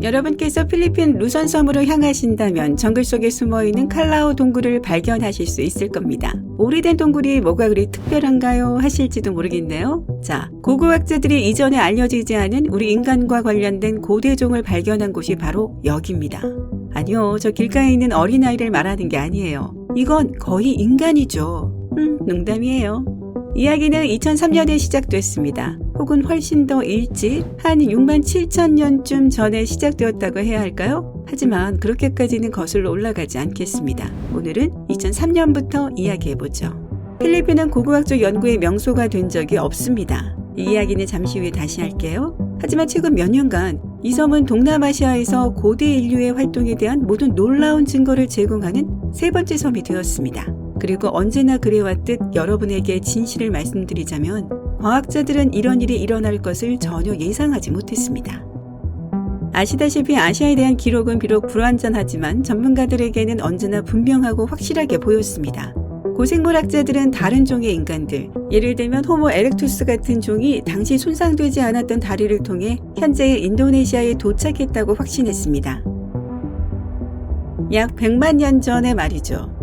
여러분께서 필리핀 루선섬으로 향하신다면 정글 속에 숨어있는 칼라오 동굴을 발견하실 수 있을 겁니다. 오래된 동굴이 뭐가 그리 특별한가요? 하실지도 모르겠네요. 자, 고고학자들이 이전에 알려지지 않은 우리 인간과 관련된 고대종을 발견한 곳이 바로 여기입니다. 아니요, 저 길가에 있는 어린아이를 말하는 게 아니에요. 이건 거의 인간이죠. 농담이에요. 이야기는 2003년에 시작됐습니다. 혹은 훨씬 더 일찍 한 6만 7천 년쯤 전에 시작되었다고 해야 할까요? 하지만 그렇게까지는 거슬러 올라가지 않겠습니다. 오늘은 2003년부터 이야기해보죠. 필리핀은 고고학적 연구의 명소가 된 적이 없습니다. 이 이야기는 잠시 후에 다시 할게요. 하지만 최근 몇 년간 이 섬은 동남아시아에서 고대 인류의 활동에 대한 모든 놀라운 증거를 제공하는 세 번째 섬이 되었습니다. 그리고 언제나 그래왔듯 여러분에게 진실을 말씀드리자면 과학자들은 이런 일이 일어날 것을 전혀 예상하지 못했습니다. 아시다시피 아시아에 대한 기록은 비록 불완전하지만 전문가들에게는 언제나 분명하고 확실하게 보였습니다. 고생물학자들은 다른 종의 인간들, 예를 들면 호모 에렉투스 같은 종이 당시 손상되지 않았던 다리를 통해 현재의 인도네시아에 도착했다고 확신했습니다. 약 100만 년 전에 말이죠.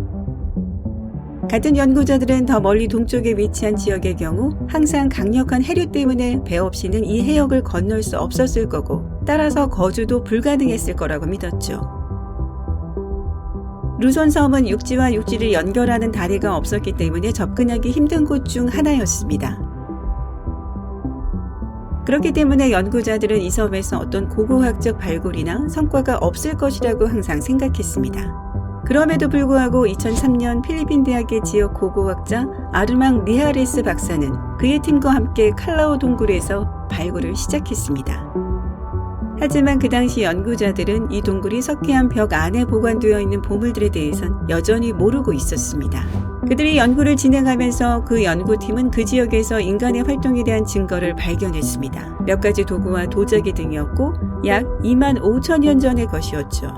같은 연구자들은 더 멀리 동쪽에 위치한 지역의 경우 항상 강력한 해류 때문에 배 없이는 이 해역을 건널 수 없었을 거고 따라서 거주도 불가능했을 거라고 믿었죠. 루손섬은 육지와 육지를 연결하는 다리가 없었기 때문에 접근하기 힘든 곳 중 하나였습니다. 그렇기 때문에 연구자들은 이 섬에서 어떤 고고학적 발굴이나 성과가 없을 것이라고 항상 생각했습니다. 그럼에도 불구하고 2003년 필리핀 대학의 지역 고고학자 아르망 미하레스 박사는 그의 팀과 함께 칼라오 동굴에서 발굴을 시작했습니다. 하지만 그 당시 연구자들은 이 동굴이 석회암 벽 안에 보관되어 있는 보물들에 대해선 여전히 모르고 있었습니다. 그들이 연구를 진행하면서 그 연구팀은 그 지역에서 인간의 활동에 대한 증거를 발견했습니다. 몇 가지 도구와 도자기 등이었고 약 2만 5천 년 전의 것이었죠.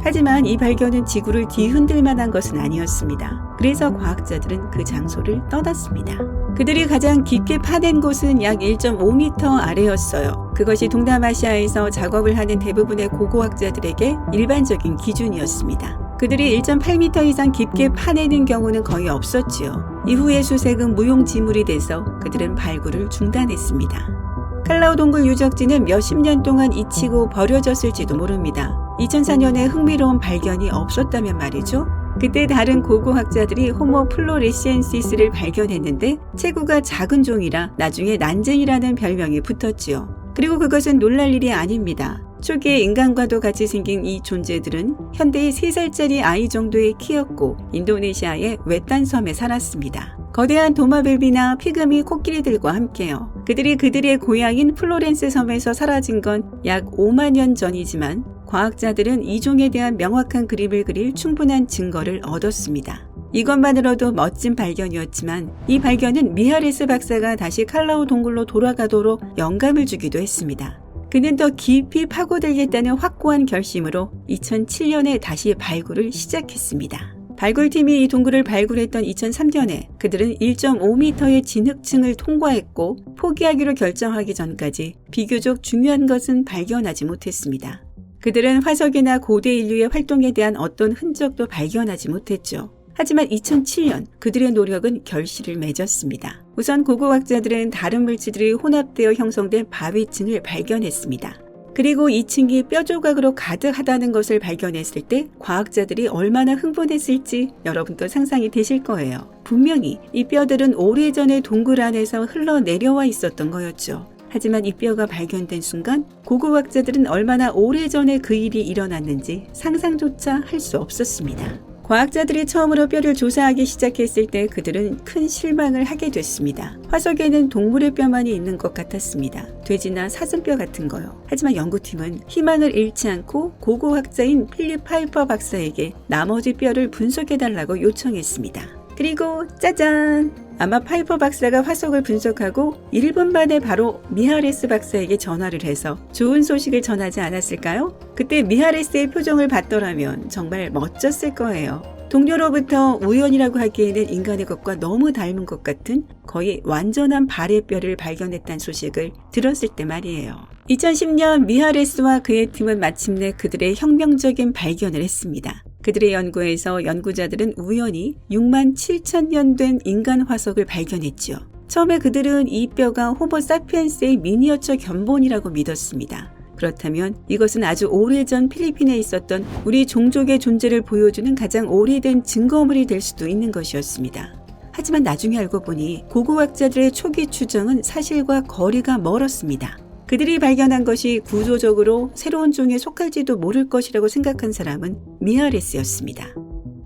하지만 이 발견은 지구를 뒤흔들 만한 것은 아니었습니다. 그래서 과학자들은 그 장소를 떠났습니다. 그들이 가장 깊게 파낸 곳은 약 1.5m 아래였어요. 그것이 동남아시아에서 작업을 하는 대부분의 고고학자들에게 일반적인 기준이었습니다. 그들이 1.8m 이상 깊게 파내는 경우는 거의 없었지요. 이후의 수색은 무용지물이 돼서 그들은 발굴을 중단했습니다. 칼라오 동굴 유적지는 몇십 년 동안 잊히고 버려졌을지도 모릅니다. 2004년에 흥미로운 발견이 없었다면 말이죠. 그때 다른 고고학자들이 호모 플로레시엔시스를 발견했는데 체구가 작은 종이라 나중에 난쟁이라는 별명이 붙었지요. 그리고 그것은 놀랄 일이 아닙니다. 초기에 인간과도 같이 생긴 이 존재들은 현대의 3살짜리 아이 정도의 키였고 인도네시아의 외딴 섬에 살았습니다. 거대한 도마뱀이나 피그미 코끼리들과 함께요. 그들이 그들의 고향인 플로렌스 섬에서 사라진 건 약 5만 년 전이지만 과학자들은 이 종에 대한 명확한 그림을 그릴 충분한 증거를 얻었습니다. 이것만으로도 멋진 발견이었지만 이 발견은 미하레스 박사가 다시 칼라오 동굴로 돌아가도록 영감을 주기도 했습니다. 그는 더 깊이 파고들겠다는 확고한 결심으로 2007년에 다시 발굴을 시작했습니다. 발굴팀이 이 동굴을 발굴했던 2003년에 그들은 1.5m의 진흙층을 통과했고 포기하기로 결정하기 전까지 비교적 중요한 것은 발견하지 못했습니다. 그들은 화석이나 고대 인류의 활동에 대한 어떤 흔적도 발견하지 못했죠. 하지만 2007년 그들의 노력은 결실을 맺었습니다. 우선 고고학자들은 다른 물질들이 혼합되어 형성된 바위층을 발견했습니다. 그리고 이 층이 뼈 조각으로 가득하다는 것을 발견했을 때 과학자들이 얼마나 흥분했을지 여러분도 상상이 되실 거예요. 분명히 이 뼈들은 오래전에 동굴 안에서 흘러내려와 있었던 거였죠. 하지만 이 뼈가 발견된 순간 고고학자들은 얼마나 오래전에 그 일이 일어났는지 상상조차 할 수 없었습니다. 과학자들이 처음으로 뼈를 조사하기 시작했을 때 그들은 큰 실망을 하게 됐습니다. 화석에는 동물의 뼈만이 있는 것 같았습니다. 돼지나 사슴뼈 같은 거요. 하지만 연구팀은 희망을 잃지 않고 고고학자인 필립 파이퍼 박사에게 나머지 뼈를 분석해달라고 요청했습니다. 그리고 짜잔! 아마 파이퍼 박사가 화석을 분석하고 1분 만에 바로 미하레스 박사에게 전화를 해서 좋은 소식을 전하지 않았을까요? 그때 미하레스의 표정을 봤더라면 정말 멋졌을 거예요. 동료로부터 우연이라고 하기에는 인간의 것과 너무 닮은 것 같은 거의 완전한 발의 뼈를 발견했다는 소식을 들었을 때 말이에요. 2010년 미하레스와 그의 팀은 마침내 그들의 혁명적인 발견을 했습니다. 그들의 연구에서 연구자들은 우연히 6만 7천 년 된 인간 화석을 발견했죠. 처음에 그들은 이 뼈가 호모 사피엔스의 미니어처 견본이라고 믿었습니다. 그렇다면 이것은 아주 오래전 필리핀에 있었던 우리 종족의 존재를 보여주는 가장 오래된 증거물이 될 수도 있는 것이었습니다. 하지만 나중에 알고 보니 고고학자들의 초기 추정은 사실과 거리가 멀었습니다. 그들이 발견한 것이 구조적으로 새로운 종에 속할지도 모를 것이라고 생각한 사람은 미하레스였습니다.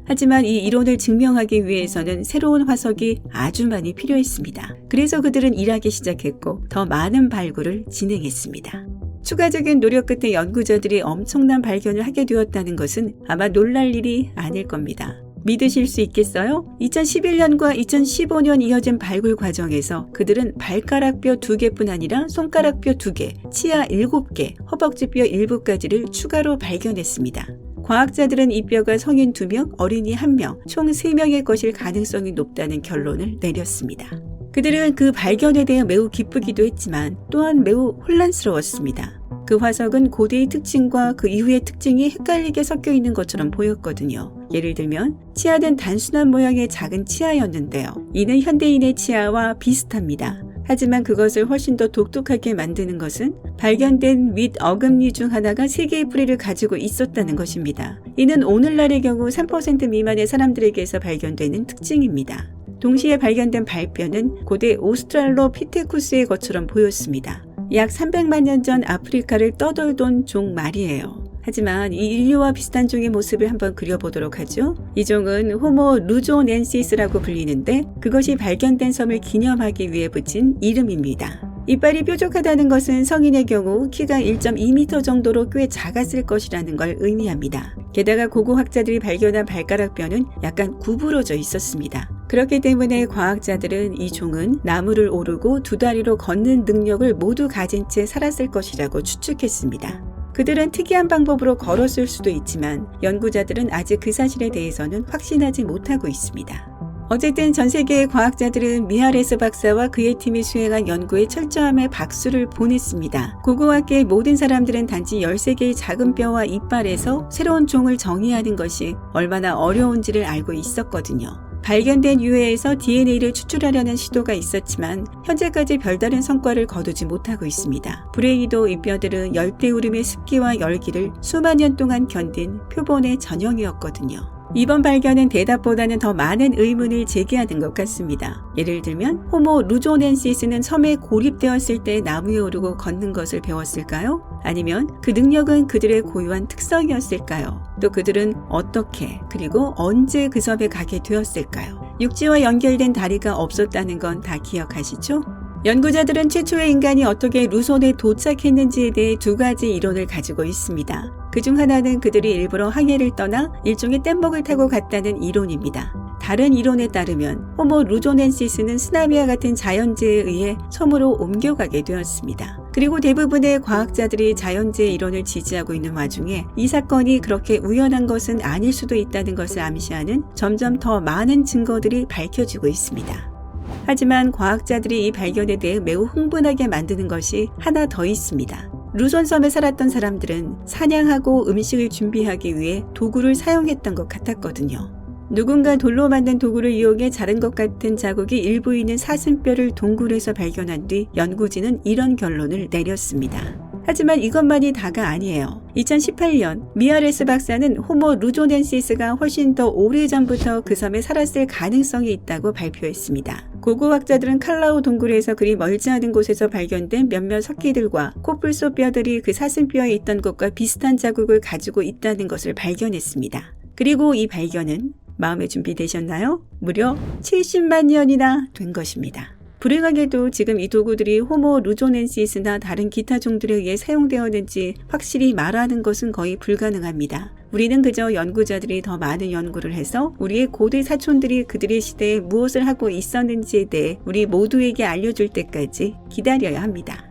하지만 이 이론을 증명하기 위해서는 새로운 화석이 아주 많이 필요했습니다. 그래서 그들은 일하기 시작했고 더 많은 발굴을 진행했습니다. 추가적인 노력 끝에 연구자들이 엄청난 발견을 하게 되었다는 것은 아마 놀랄 일이 아닐 겁니다. 믿으실 수 있겠어요? 2011년과 2015년 이어진 발굴 과정에서 그들은 발가락뼈 2개뿐 아니라 손가락뼈 2개, 치아 7개, 허벅지뼈 일부까지를 추가로 발견했습니다. 과학자들은 이 뼈가 성인 2명, 어린이 1명, 총 3명의 것일 가능성이 높다는 결론을 내렸습니다. 그들은 그 발견에 대해 매우 기쁘기도 했지만 또한 매우 혼란스러웠습니다. 그 화석은 고대의 특징과 그 이후의 특징이 헷갈리게 섞여 있는 것처럼 보였거든요. 예를 들면 치아는 단순한 모양의 작은 치아였는데요. 이는 현대인의 치아와 비슷합니다. 하지만 그것을 훨씬 더 독특하게 만드는 것은 발견된 윗 어금니 중 하나가 3개의 뿌리를 가지고 있었다는 것입니다. 이는 오늘날의 경우 3% 미만의 사람들에게서 발견되는 특징입니다. 동시에 발견된 발뼈는 고대 오스트랄로피테쿠스의 것처럼 보였습니다. 약 300만 년 전 아프리카를 떠돌던 종 말이에요. 하지만 이 인류와 비슷한 종의 모습을 한번 그려보도록 하죠. 이 종은 호모 루조넨시스라고 불리는데 그것이 발견된 섬을 기념하기 위해 붙인 이름입니다. 이빨이 뾰족하다는 것은 성인의 경우 키가 1.2m 정도로 꽤 작았을 것이라는 걸 의미합니다. 게다가 고고학자들이 발견한 발가락뼈는 약간 구부러져 있었습니다. 그렇기 때문에 과학자들은 이 종은 나무를 오르고 2다리로 걷는 능력을 모두 가진 채 살았을 것이라고 추측했습니다. 그들은 특이한 방법으로 걸었을 수도 있지만 연구자들은 아직 그 사실에 대해서는 확신하지 못하고 있습니다. 어쨌든 전 세계의 과학자들은 미하레스 박사와 그의 팀이 수행한 연구에 철저함에 박수를 보냈습니다. 고고학계의 모든 사람들은 단지 13개의 작은 뼈와 이빨에서 새로운 종을 정의하는 것이 얼마나 어려운지를 알고 있었거든요. 발견된 유해에서 DNA를 추출하려는 시도가 있었지만 현재까지 별다른 성과를 거두지 못하고 있습니다. 불행히도 이 뼈들은 열대우림의 습기와 열기를 수만 년 동안 견딘 표본의 전형이었거든요. 이번 발견은 대답보다는 더 많은 의문을 제기하는 것 같습니다. 예를 들면 호모 루조넨시스는 섬에 고립되었을 때 나무에 오르고 걷는 것을 배웠을까요? 아니면 그 능력은 그들의 고유한 특성이었을까요? 또 그들은 어떻게 그리고 언제 그 섬에 가게 되었을까요? 육지와 연결된 다리가 없었다는 건 다 기억하시죠? 연구자들은 최초의 인간이 어떻게 루손에 도착했는지에 대해 2가지 이론을 가지고 있습니다. 그중 하나는 그들이 일부러 항해를 떠나 일종의 뗏목을 타고 갔다는 이론입니다. 다른 이론에 따르면 호모 루조넨시스는 쓰나미와 같은 자연재해에 의해 섬으로 옮겨가게 되었습니다. 그리고 대부분의 과학자들이 자연재해 이론을 지지하고 있는 와중에 이 사건이 그렇게 우연한 것은 아닐 수도 있다는 것을 암시하는 점점 더 많은 증거들이 밝혀지고 있습니다. 하지만 과학자들이 이 발견에 대해 매우 흥분하게 만드는 것이 하나 더 있습니다. 루손섬에 살았던 사람들은 사냥하고 음식을 준비하기 위해 도구를 사용했던 것 같았거든요. 누군가 돌로 만든 도구를 이용해 자른 것 같은 자국이 일부 있는 사슴뼈를 동굴에서 발견한 뒤 연구진은 이런 결론을 내렸습니다. 하지만 이것만이 다가 아니에요. 2018년 미하레스 박사는 호모 루조넨시스가 훨씬 더 오래전부터 그 섬에 살았을 가능성이 있다고 발표했습니다. 고고학자들은 칼라우 동굴에서 그리 멀지 않은 곳에서 발견된 몇몇 석기들과 코뿔소 뼈들이 그 사슴뼈에 있던 것과 비슷한 자국을 가지고 있다는 것을 발견했습니다. 그리고 이 발견은 마음의 준비 되셨나요? 무려 70만 년이나 된 것입니다. 불행하게도 지금 이 도구들이 호모 루조넨시스나 다른 기타 종들에 의해 사용되었는지 확실히 말하는 것은 거의 불가능합니다. 우리는 그저 연구자들이 더 많은 연구를 해서 우리의 고대 사촌들이 그들의 시대에 무엇을 하고 있었는지에 대해 우리 모두에게 알려줄 때까지 기다려야 합니다.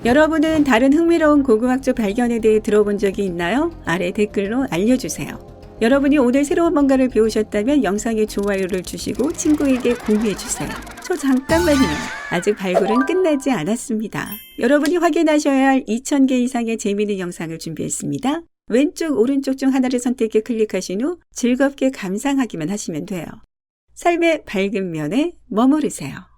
여러분은 다른 흥미로운 고고학적 발견에 대해 들어본 적이 있나요? 아래 댓글로 알려주세요. 여러분이 오늘 새로운 뭔가를 배우셨다면 영상에 좋아요를 주시고 친구에게 공유해주세요. 잠깐만요. 아직 발굴은 끝나지 않았습니다. 여러분이 확인하셔야 할 2000개 이상의 재미있는 영상을 준비했습니다. 왼쪽, 오른쪽 중 하나를 선택해 클릭하신 후 즐겁게 감상하기만 하시면 돼요. 삶의 밝은 면에 머무르세요.